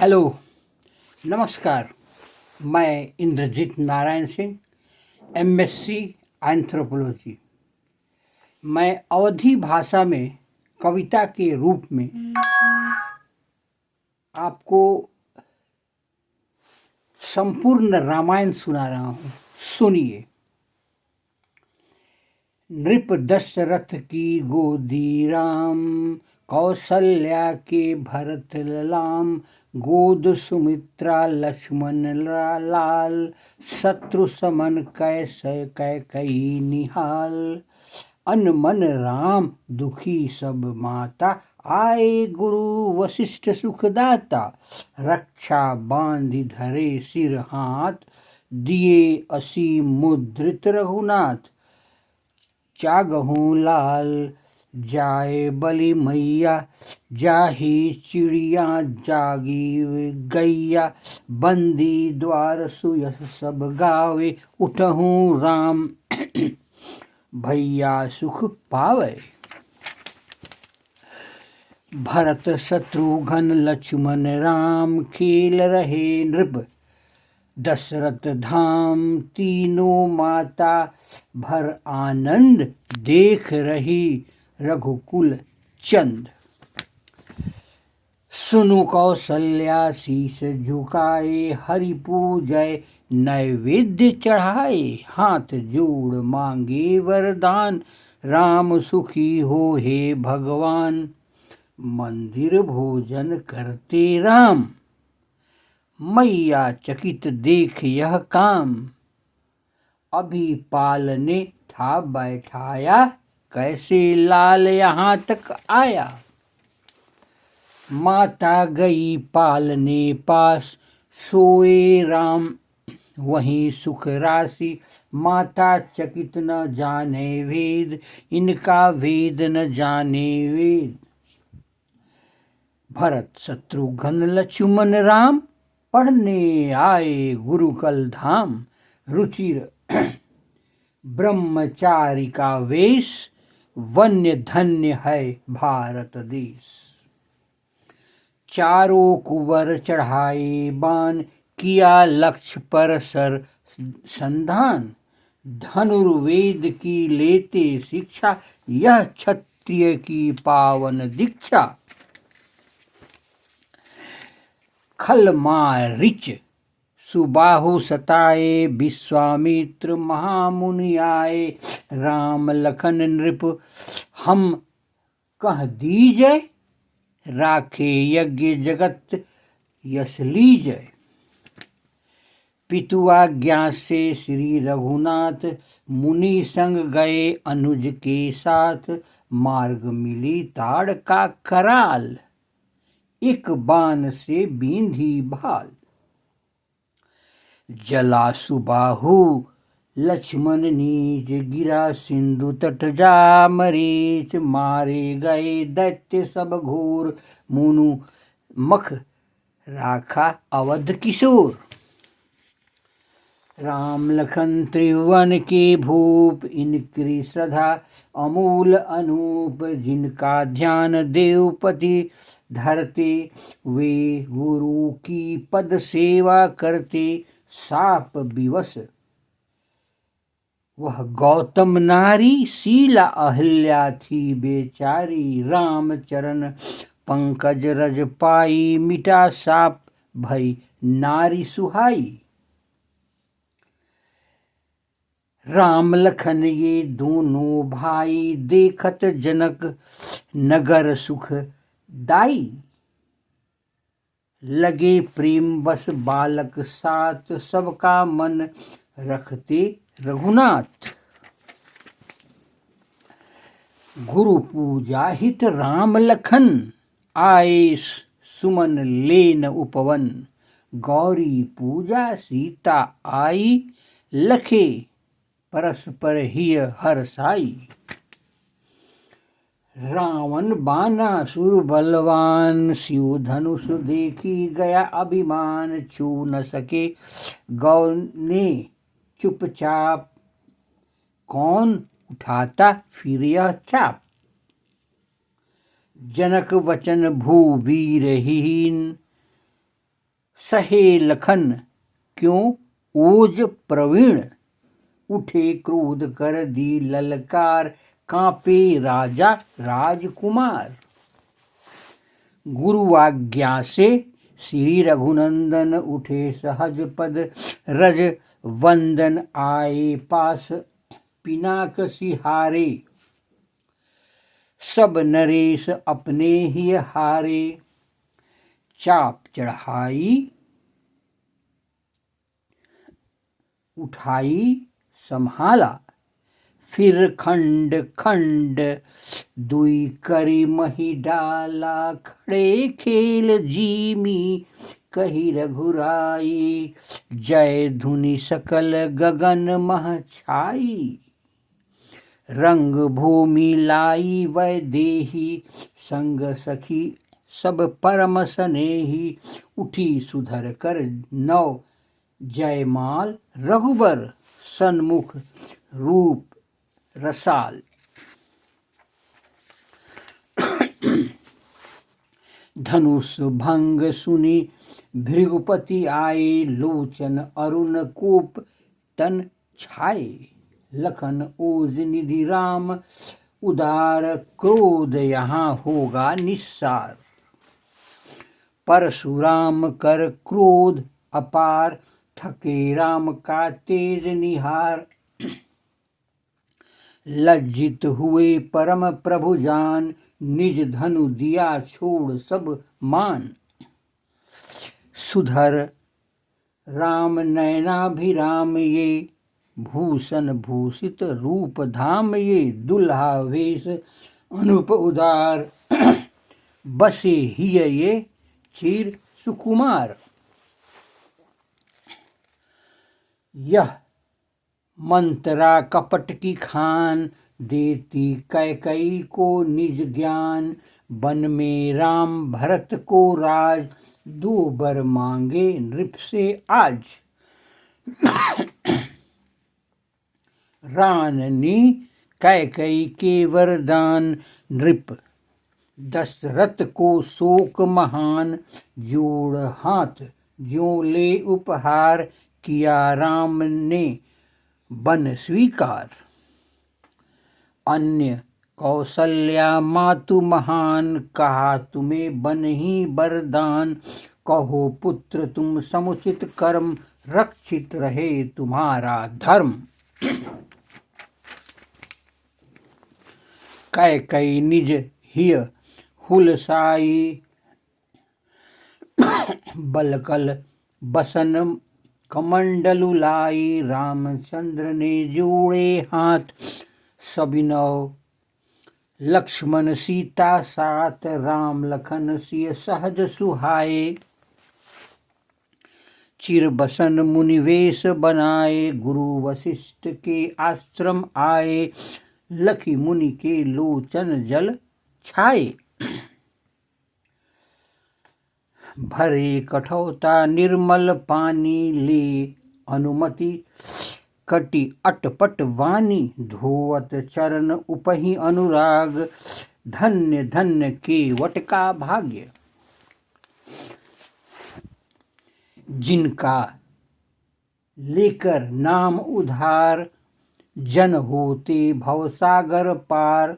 Hello, नमस्कार। मैं Indrajit Narayan Singh, MSc anthropology. मैं अवधी भाषा में कविता के रूप में आपको संपूर्ण रामायण सुना रहा हूँ। सुनिए। नृप दशरथ की गोदी राम, कौशल्या के भरत लाम, गोद सुमित्रा लक्ष्मण लाल, शत्रु समन कैकई निहाल। अनमन राम दुखी सब माता, आए गुरु वशिष्ठ सुखदाता। रक्षा बांधि धरे सिर हाथ, दिए असीम मुद्रित रघुनाथ। जागहूँ लाल जाए बलि मैया, जाही चिड़िया जागी गैया। बंदी द्वार सुयस सब गावे, उठहूँ राम भैया सुख पावे। भरत शत्रुघ्न लक्ष्मण राम, खेल रहे नृप दशरथ धाम। तीनों माता भर आनंद, देख रही रघुकुल चंद। सुनु कौशल्या शीस झुकाए, हरि पूजय नैवेद्य चढ़ाए। हाथ जोड़ मांगे वरदान, राम सुखी हो हे भगवान। मंदिर भोजन करते राम, मैया चकित देख यह काम। अभी पालने था बैठाया, कैसे लाल यहाँ तक आया। माता गई पालने पास, सोए राम वहीं सुख राशि। माता चकित न जाने वेद, इनका वेद न जाने वेद। भरत शत्रुघ्न लक्ष्मण राम, पढ़ने आए गुरुकुल धाम। रुचिर ब्रह्मचारी का वेश, वन्य धन्य है भारत देश। चारों कुंवर चढ़ाए बाण, किया लक्ष्य पर सर संधान। धनुर्वेद की लेते शिक्षा, यह क्षत्रिय की पावन दीक्षा। खल मारिच सुबाहु सताए, विश्वामित्र महामुनि आए। राम लखन नृप हम कह दीजय, राखे यज्ञ जगत यश लीजय। पितु आज्ञा से श्री रघुनाथ, मुनि संग गए अनुज के साथ। मार्ग मिली ताड़ का कराल, एक बाण से बींधी भाल। जला सुबाहु लक्ष्मण नीच, गिरा सिंधु तट जा मरीच। मारे गए दैत्य सब घोर, मुनु मख राखा अवध किशोर। राम लखन त्रिभुवन के भूप, इनकी श्रद्धा अमूल अनूप। जिनका ध्यान देवपति धरते, वे गुरु की पद सेवा करते। साप विवश वह गौतम नारी, शीला अहिल्या थी बेचारी। राम चरण पंकज रज पाई, मिटा साप भई नारी सुहाई। राम लखन ये दोनों भाई, देखत जनक नगर सुख दाई। लगे प्रेम बस बालक साथ, सबका मन रखते रघुनाथ। गुरु पूजा हित राम लखन, आए सुमन लेन उपवन। गौरी पूजा सीता आई, लखे परस्पर हिय हर्षाई। रावण बानासुर बलवान, शिव धनुष देखी गया अभिमान। छू न सके गौ ने चुपचाप, कौन उठाता फिर यह चाप। जनक वचन भूवीरहीन, सहे लखन क्यों ओज प्रवीण, उठे क्रोध कर दी ललकार, कांपे राजा राजकुमार। गुरु आज्ञा से श्री रघुनंदन उठे सहज पद, रज वंदन आए पास पिनाक सिहारे, सब नरेश अपने ही हारे। चाप चढ़ाई उठाई संभाला, फिर खंड खंड दुई करी मही डाला, खड़े खेल जीमी कही रघुराई, जय धुनि सकल गगन मह छाई, रंग भूमि लाई वैदेही, संग सखी सब परम स्नेही, उठी सुधर कर नौ जयमाल, रघुबर सन्मुख रूप रसाल। धनुष भंग सुनी भृगुपति आए, लोचन अरुण कोप तन छाए, लखन ओज निधि राम उदार, क्रोध यहाँ होगा निस्सार। परशुराम कर क्रोध अपार, थके राम का तेज निहार, लज्जित हुए परम प्रभु जान, निज धनु दिया छोड़ सब मान। सुधर राम नयनाभिराम ये, भूषण भूषित रूप धाम ये, दुल्हा वेश अनुप उदार, बसे हिय ये चीर सुकुमार। यह मंत्रा कपट की खान, देती कैकई को निज ज्ञान, वन में राम भरत को राज, दो बर मांगे नृप से आज। राननी कैकई के वरदान, नृप दशरथ को शोक महान, जोड़ हाथ ज्यों ले उपहार, किया राम ने बन स्वीकार। अन्य कौशल्या मातु महान, कहा तुम्हें बन ही वरदान, कहो पुत्र तुम समुचित कर्म, रक्षित रहे तुम्हारा धर्म। कैकई निज हिय हुलसाई, बलकल बसन कमंडलु लाई, रामचंद्र ने जोड़े हाथ सबिनव, लक्ष्मण सीता साथ, राम लखन सिय सहज सुहाए, चिर बसन मुनिवेश बनाए, गुरु वशिष्ठ के आश्रम आए, लखी मुनि के लोचन जल छाए। भरे कठौता निर्मल पानी, ले अनुमति कटि अटपट वाणी, धोवत चरण उपहि अनुराग, धन्य धन्य केवट का भाग्य। जिनका लेकर नाम उधार, जन होते भवसागर पार,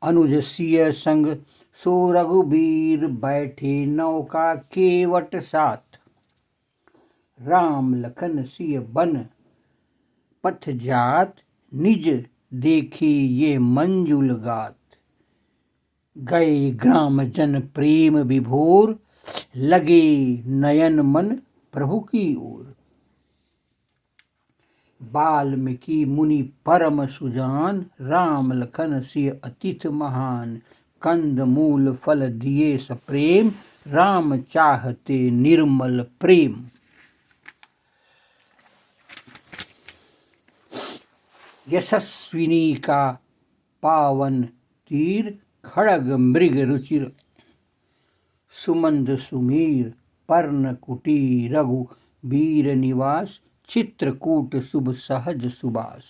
अनुज सिय संग सो रघुबीर, बैठे नौका केवट साथ, राम लखन सिय बन पथ जात, निज देखी ये मंजुल गात। गए ग्राम जन प्रेम विभोर, लगे नयन मन प्रभु की ओर। वाल्मीकि मुनि परम सुजान, राम लखन सिय अतिथ महान, कंद मूल फल दिए सप्रेम, राम चाहते निर्मल प्रेम। यशस्विनी का पावन तीर, खड़ग मृग रुचिर सुमंद सुमीर, पर्ण कुटी रघु वीर निवास, चित्रकूट शुभ सहज सुबास।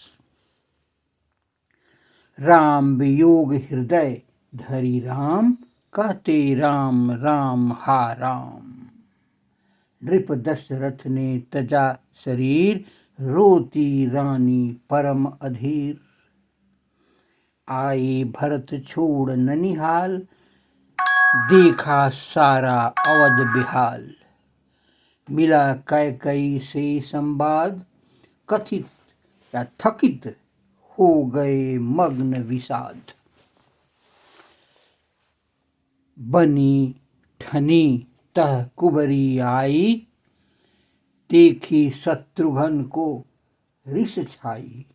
राम वियोग हृदय धरि राम, कहते राम राम हा राम। नृप दशरथ ने तजा शरीर, रोती रानी परम अधीर। आए भरत छोड़ ननिहाल, देखा सारा अवध बिहाल। मिला कैकई से संवाद, कथित या थकित हो गए मग्न विषाद। बनी ठनी तह कुबरी आई, देखी शत्रुघ्न को रिस छाई।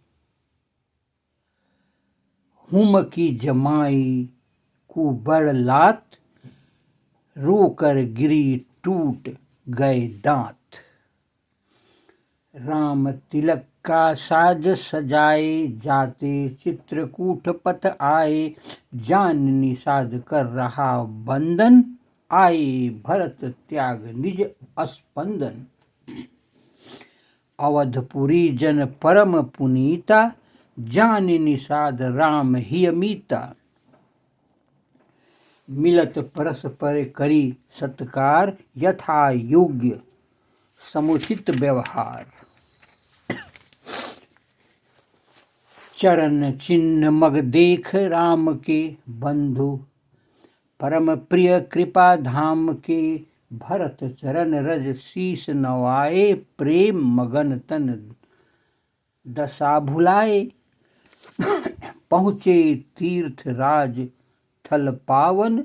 हुम की जमाई कुबड़ लात, रोकर गिरी टूट गए दांत। राम तिलक का साज सजाए, जाते चित्रकूट पथ आए। जान निषाद कर रहा बंदन, आए भरत त्याग निज अस्पंदन। अवधपुरी जन परम पुनीता, जान निषाद राम ही अमीता। मिलत परस्पर करी सत्कार, यथा योग्य समुचित व्यवहार। चरण चिन्ह मग देख राम के बंधु, परम प्रिय कृपा धाम के। भरत चरण रज शीस नवाए, प्रेम मगन तन दशा भुलाए। पहुँचे तीर्थ राज थल पावन,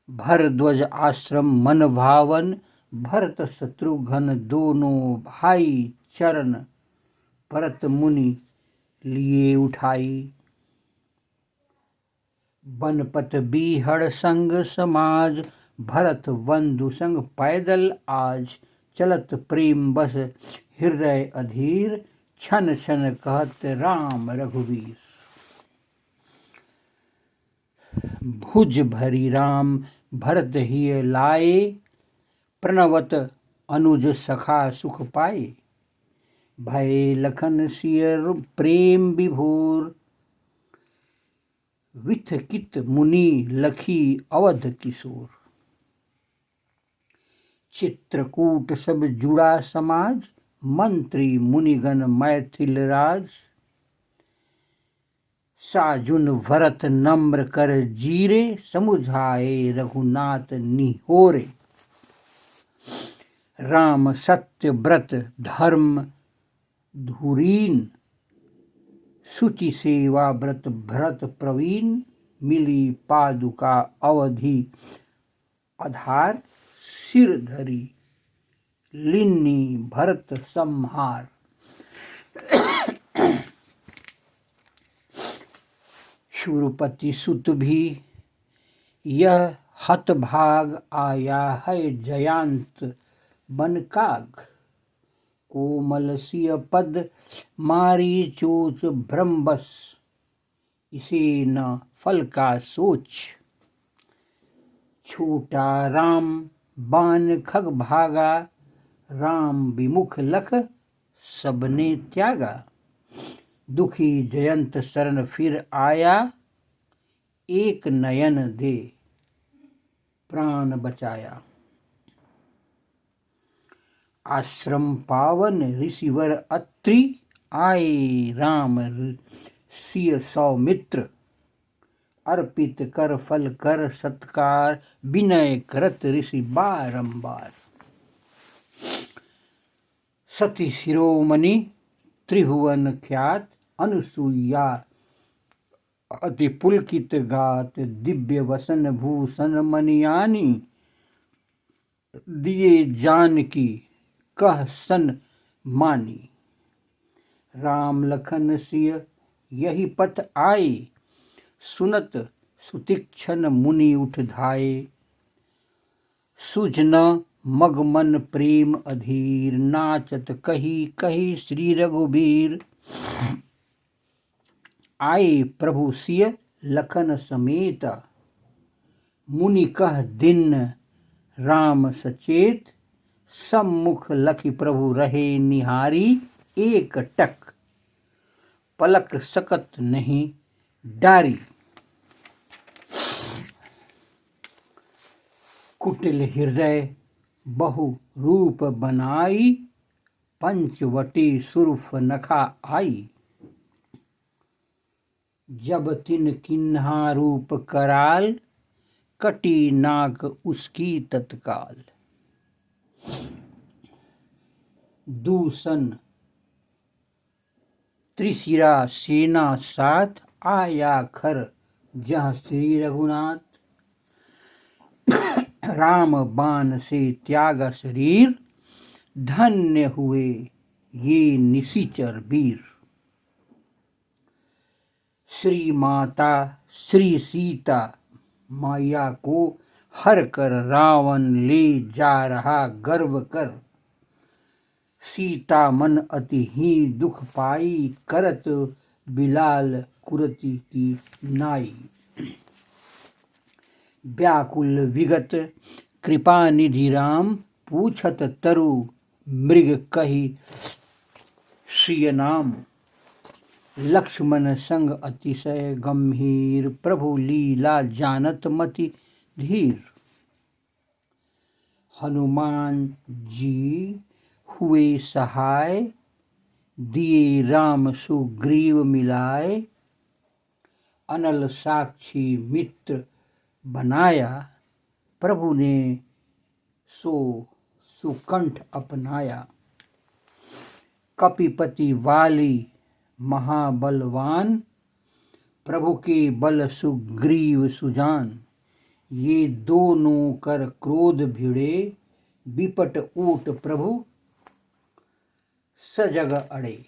भरद्वज आश्रम मन भावन। भरत शत्रुघ्न दोनों भाई, चरण भरत मुनि लिए उठाई। बनपत बीहड़ संग समाज, भरत बंधु संग पैदल आज। चलत प्रेम बस हृदय अधीर, छन छन कहत राम रघुवीर। भुज भरी राम भरत ही लाए, प्रणवत अनुज सखा सुख पाए। भय लखन सिय प्रेम विभोर, विथकित मुनि लखी अवध किशोर। चित्रकूट सब जुड़ा समाज, मंत्री मुनिगण मैथिल राज। साजुन भरत नम्र कर जीरे, समुझाए रघुनाथ निहोरे। राम सत्य व्रत धर्म धुरीन, शुचि सेवा व्रत भरत प्रवीण। मिली पादुका अवधि आधार, सिर धरी लिन्नी भरत संहार। शूरपति सुत भी यह हतभाग, आया है जयांत बनकाग। कोमल सिय पद मारी चोच भ्रमबस, इसे न फल का सोच। छोटा राम बाण खग भागा, राम विमुख लख सबने त्यागा। दुखी जयंत शरण फिर आया, एक नयन दे प्राण बचाया। आश्रम पावन ऋषिवर अत्रि, आए राम सिय सौमित्र। अर्पित कर फल कर सत्कार, विनय करत ऋषि बारंबार। सती शिरोमणि त्रिभुवन ख्यात, अनुसुईया अति पुलकित गात। दिव्य वसन भूषण मनियानी, दिए जानकी कह सन मानी। राम लखन सिय यही पथ आए, सुनत सुतीक्षण मुनि उठ धाये। सुझन मगमन प्रेम अधीर, नाचत कही कही श्री रघुबीर। आए प्रभु सिय लखन समेत, मुनि कह दिन राम सचेत। सम्मुख लखि प्रभु रहे निहारी, एक टक पलक सकत नहीं डारी। कुटिल हृदय बहु रूप बनाई, पंचवटी सुर्फ नखा आई। जब तिन किन्हा रूप कराल, कटी नाक उसकी तत्काल। दूषण त्रिशिरा सेना साथ, आया खर जहाँ श्री रघुनाथ। राम बाण से त्यागा शरीर, धन्य हुए ये निशिचर वीर। श्री माता श्री सीता मैया को हर कर, रावण ले जा रहा गर्व कर। सीता मन अति ही दुख पाई, करत बिलाल कुरति की नाई। व्याकुल विगत कृपा निधि राम, पूछत तरु मृग कही श्रिय नाम। लक्ष्मण संग अतिशय गंभीर, प्रभु लीला जानत मति धीर। हनुमान जी हुए सहाय, दिए राम सुग्रीव मिलाए। अनल साक्षी मित्र बनाया, प्रभु ने सो सुकंठ अपनाया। कपिपति वाली महाबलवान, प्रभु के बल सुग्रीव सुजान। ये दोनों कर क्रोध भिड़े, विपट ऊट प्रभु सजग अड़े।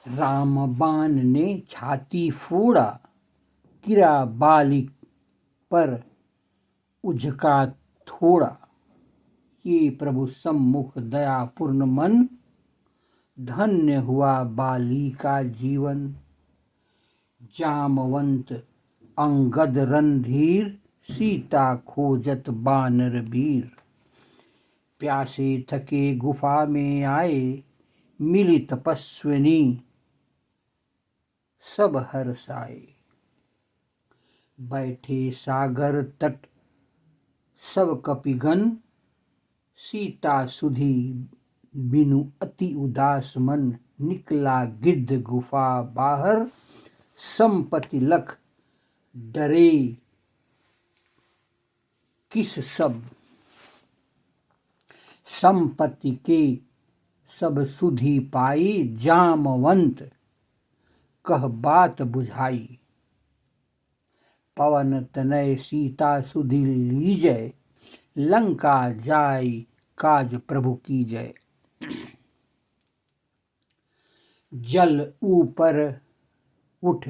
राम बाण ने छाती फोड़ा, गिरा बालिक पर उझका थोड़ा। ये प्रभु सम्मुख दया पूर्ण मन, धन्य हुआ बाली का जीवन। जामवंत अंगद रणधीर, सीता खोजत बानर वीर। प्यासे थके गुफा में आए, मिली तपस्विनी सब हर्षाए। बैठे सागर तट सब कपिगण, सीता सुधी बिनु अति उदास मन। निकला गिद्ध गुफा बाहर, संपत्ति लख डरे किस सब। संपत्ति के सब सुधी पाई, जामवंत कह बात बुझाई। पवन तनय सीता सुधी लीजय, लंका जाय काज प्रभु की जय। जल ऊपर उठ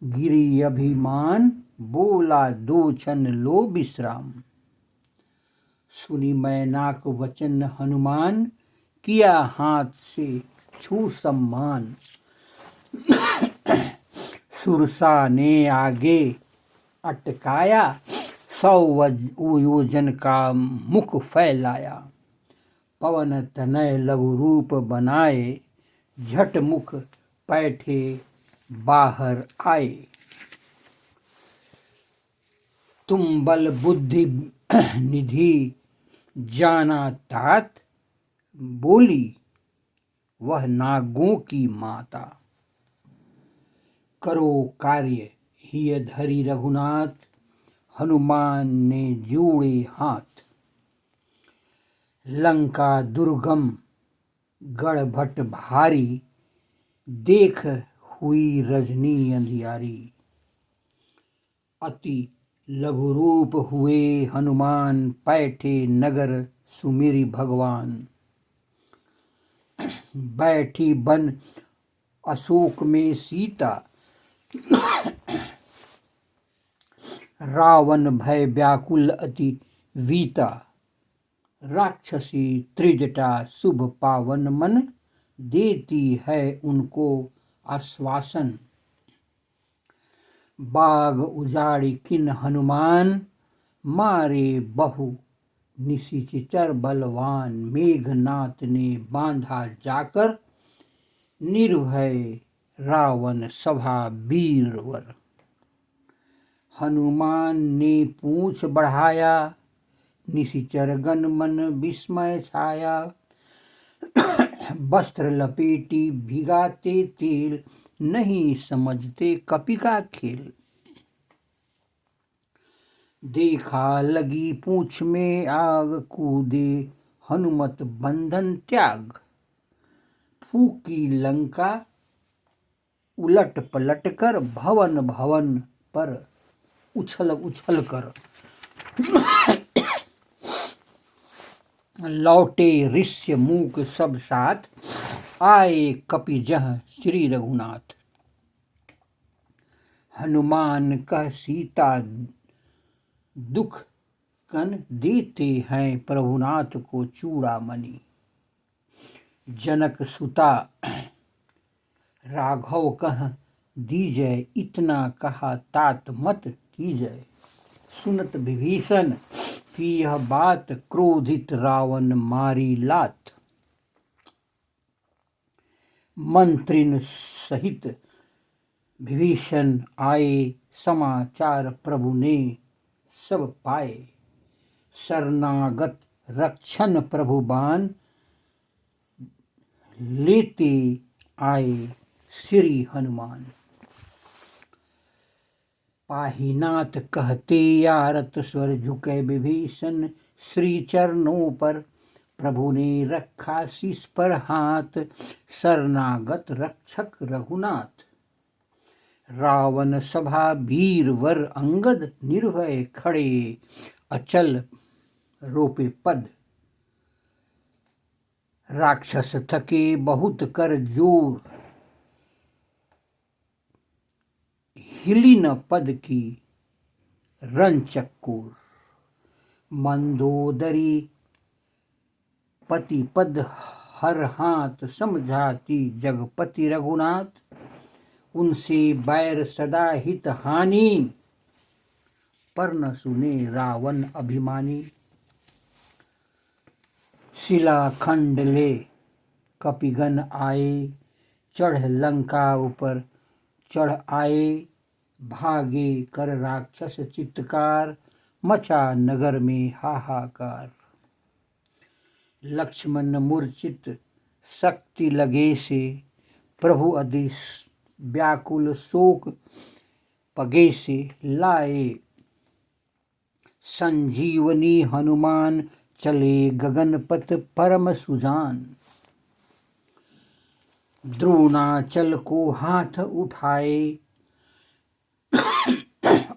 गिरी अभिमान, बोला दो क्षण लो विश्राम। सुनी मैनाक वचन हनुमान, किया हाथ से छू सम्मान। सुरसा ने आगे अटकाया, 100 योजन का मुख फैलाया। पवन तनय लघु रूप बनाए, झट मुख पैठे बाहर आए। तुम बल बुद्धि निधि जाना तात, बोली वह नागों की माता। करो कार्य हिय धरि रघुनाथ, हनुमान ने जोड़े हाथ। लंका दुर्गम गढ़ भट भारी, देख हुई रजनी अंधियारी। अति लघु रूप हुए हनुमान, पैठे नगर सुमिरि भगवान। बैठी बन अशोक में सीता, रावण भय व्याकुल अति वीता। राक्षसी त्रिजटा शुभ पावन मन, देती है उनको आश्वासन। बाग उजाड़ी किन हनुमान, मारे बहु निशिचर बलवान। मेघनाथ ने बांधा जाकर, निर्भय रावण सभा वीरवर। हनुमान ने पूंछ बढ़ाया, निशिचर गण मन विस्मय छाया। वस्त्र लपेटी भिगाते तेल, नहीं समझते कपि का खेल। देखा लगी पूंछ में आग, कूदे हनुमत बंधन त्याग। फूकी लंका उलट पलट कर, भवन भवन पर उछल उछल कर। लौटे ऋष्य मूक सब साथ, आए कपि जह श्री रघुनाथ। हनुमान कह सीता दुख कन, देते हैं प्रभुनाथ को चूड़ामणि। जनक सुता राघव कह दीजय, इतना कहा तात मत कीजय। सुनत विभीषण की यह बात, क्रोधित रावण मारी लात। मंत्रिन सहित विभीषण आए, समाचार प्रभु ने सब पाए। शरणागत रक्षण प्रभु बान, लेते आए श्री हनुमान। पाहीनाथ कहते यारत स्वर, झुके विभीषण श्री चरणों पर। प्रभु ने रखा शीश पर हाथ, शरणागत रक्षक रघुनाथ। रावण सभा वीर वर अंगद, निर्भय खड़े अचल रोपे पद। राक्षस थके बहुत कर जोर, हिली न पद की रंचक्कोर। मंदोदरी पति पद हर हाथ, समझाती जगपति रघुनाथ। उनसे बैर सदा हित हानि, पर न सुने रावण अभिमानी। शिलाखंड ले कपिगण आए, चढ़ लंका ऊपर चढ़ आए। भागे कर राक्षस चित्कार, मचा नगर में हाहाकार। लक्ष्मण मूर्छित शक्ति लगे से, प्रभु अति व्याकुल शोक पगे से। लाए संजीवनी हनुमान, चले गगनपथ परम सुजान। द्रोणाचल को हाथ उठाए,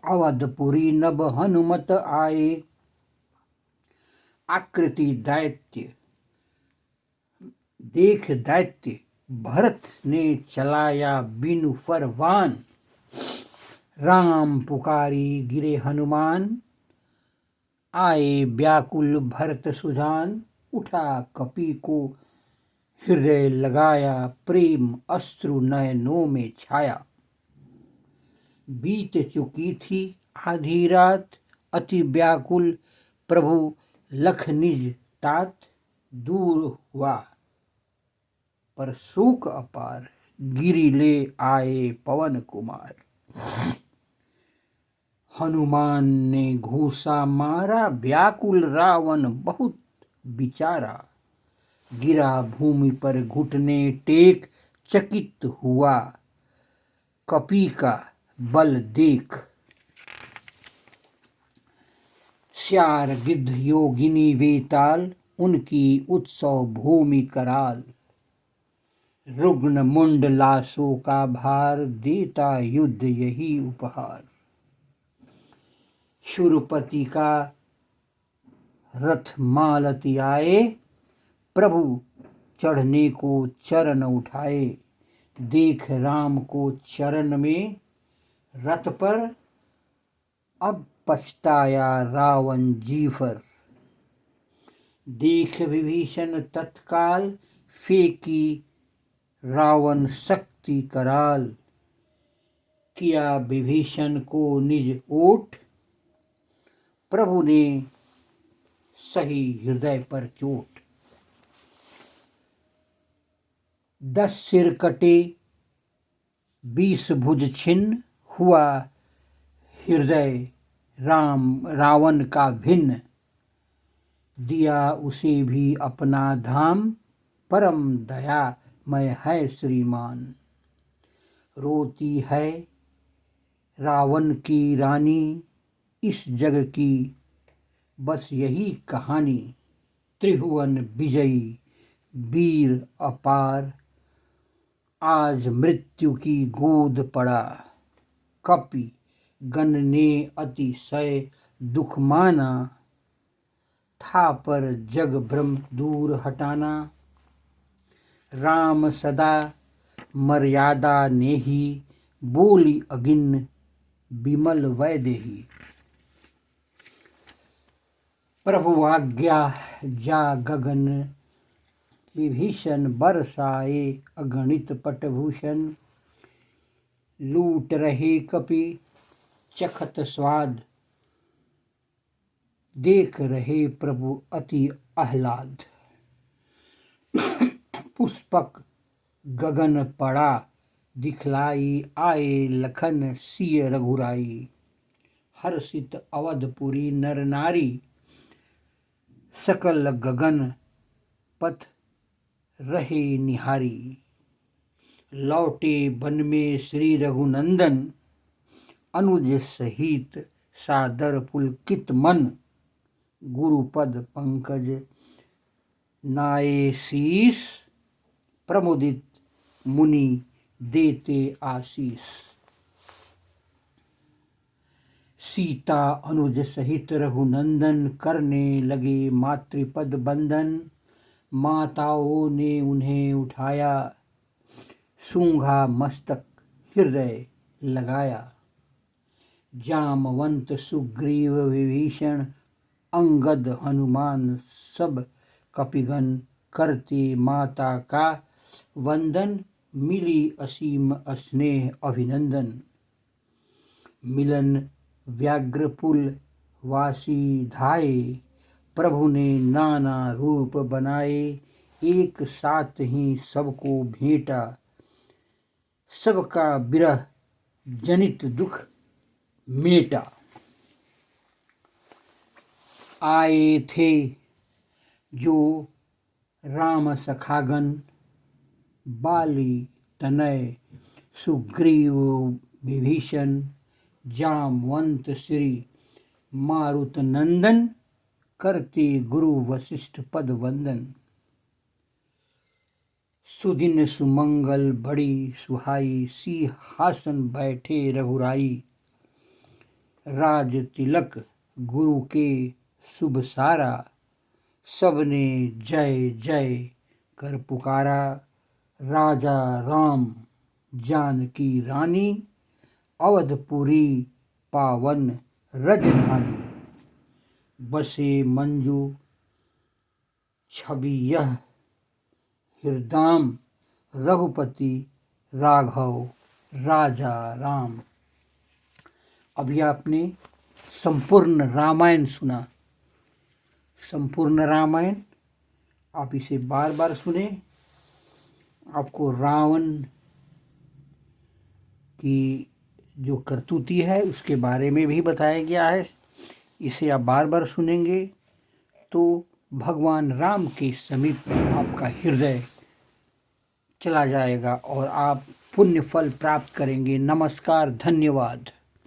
अवधपुरी नभ हनुमत आए। आकृति दैत्य देख दैत्य, भरत ने चलाया बिनु फरमान। राम पुकारी गिरे हनुमान, आए व्याकुल भरत सुजान। उठा कपि को हृदय लगाया, प्रेम अश्रु नयनों में छाया। बीत चुकी थी आधी रात, अति व्याकुल प्रभु लख निज तात। दूर हुआ पर शोक अपार, गिरि ले आए पवन कुमार। हनुमान ने घूसा मारा, व्याकुल रावण बहुत बिचारा। गिरा भूमि पर घुटने टेक, चकित हुआ कपि का बल देख। श्यार गिद्ध योगिनी वेताल, उनकी उत्सव भूमि कराल। रुग्ण मुंड लाशों का भार, देता युद्ध यही उपहार। शूरपति का रथ मालती आए, प्रभु चढ़ने को चरण उठाए। देख राम को चरण में रथ पर, अब पछताया रावण जीफर। देख विभीषण तत्काल, फेंकी रावण शक्ति कराल। किया विभीषण को निज ओट, प्रभु ने सही हृदय पर चोट। 10 सिर कटे बीस भुज छिन्न हुआ हृदय रावण का भिन्न, दिया उसे भी अपना धाम, परम दयामय है श्रीमान। रोती है रावण की रानी, इस जग की बस यही कहानी। त्रिभुवन विजयी वीर अपार, आज मृत्यु की गोद पड़ा। कपि गण ने अतिशय दुख माना, था पर जग भ्रम दूर हटाना। राम सदा मर्यादा नेही, बोली अगिन विमल वैदेही। प्रभु आज्ञा जा गगन, विभीषण बरसाए अगणित पटभूषण। लूट रहे कपि चखत स्वाद, देख रहे प्रभु अति आह्लाद। पुष्पक गगन पड़ा, दिखलाई आए लखन सिय रघुराई। हर्षित अवधपुरी नर नारी, सकल गगन पथ रहे निहारी। लौटे वन में श्री रघुनंदन, अनुज सहित सादर पुलकित मन। गुरुपद पंकज नाये शीस, प्रमुदित मुनि देते आशीष। सीता अनुज सहित रघुनंदन, करने लगे मातृपद बंदन। माताओं ने उन्हें उठाया, सूंघा मस्तक हृदय लगाया। जामवंत सुग्रीव विभीषण, अंगद हनुमान सब कपिगण। करते माता का वंदन, मिली असीम स्नेह अभिनंदन। मिलन व्याघ्रपुल वासी धाये, प्रभु ने नाना रूप बनाए। एक साथ ही सबको भेंटा, सबका विरह जनित दुख मेटा। आए थे जो राम सखागण, बाली तनय सुग्रीव विभीषण। जामवंत श्री मारुत नंदन, करते गुरु वशिष्ठ पद वंदन। सुदिन सुमंगल बड़ी सुहाई, सिंहासन बैठे रघुराई। राज तिलक गुरु के शुभ सारा, सबने जय जय कर पुकारा। राजा राम जानकी रानी, अवधपुरी पावन रजधानी। बसे मंजू छवि यह, हृदाम रघुपति राघव राजा राम। अभी आपने संपूर्ण रामायण सुना। संपूर्ण रामायण आप इसे बार बार सुने। आपको रावण की जो करतूती है उसके बारे में भी बताया गया है। इसे आप बार बार सुनेंगे तो भगवान राम के समीप आपका हृदय चला जाएगा और आप पुण्य फल प्राप्त करेंगे। नमस्कार, धन्यवाद।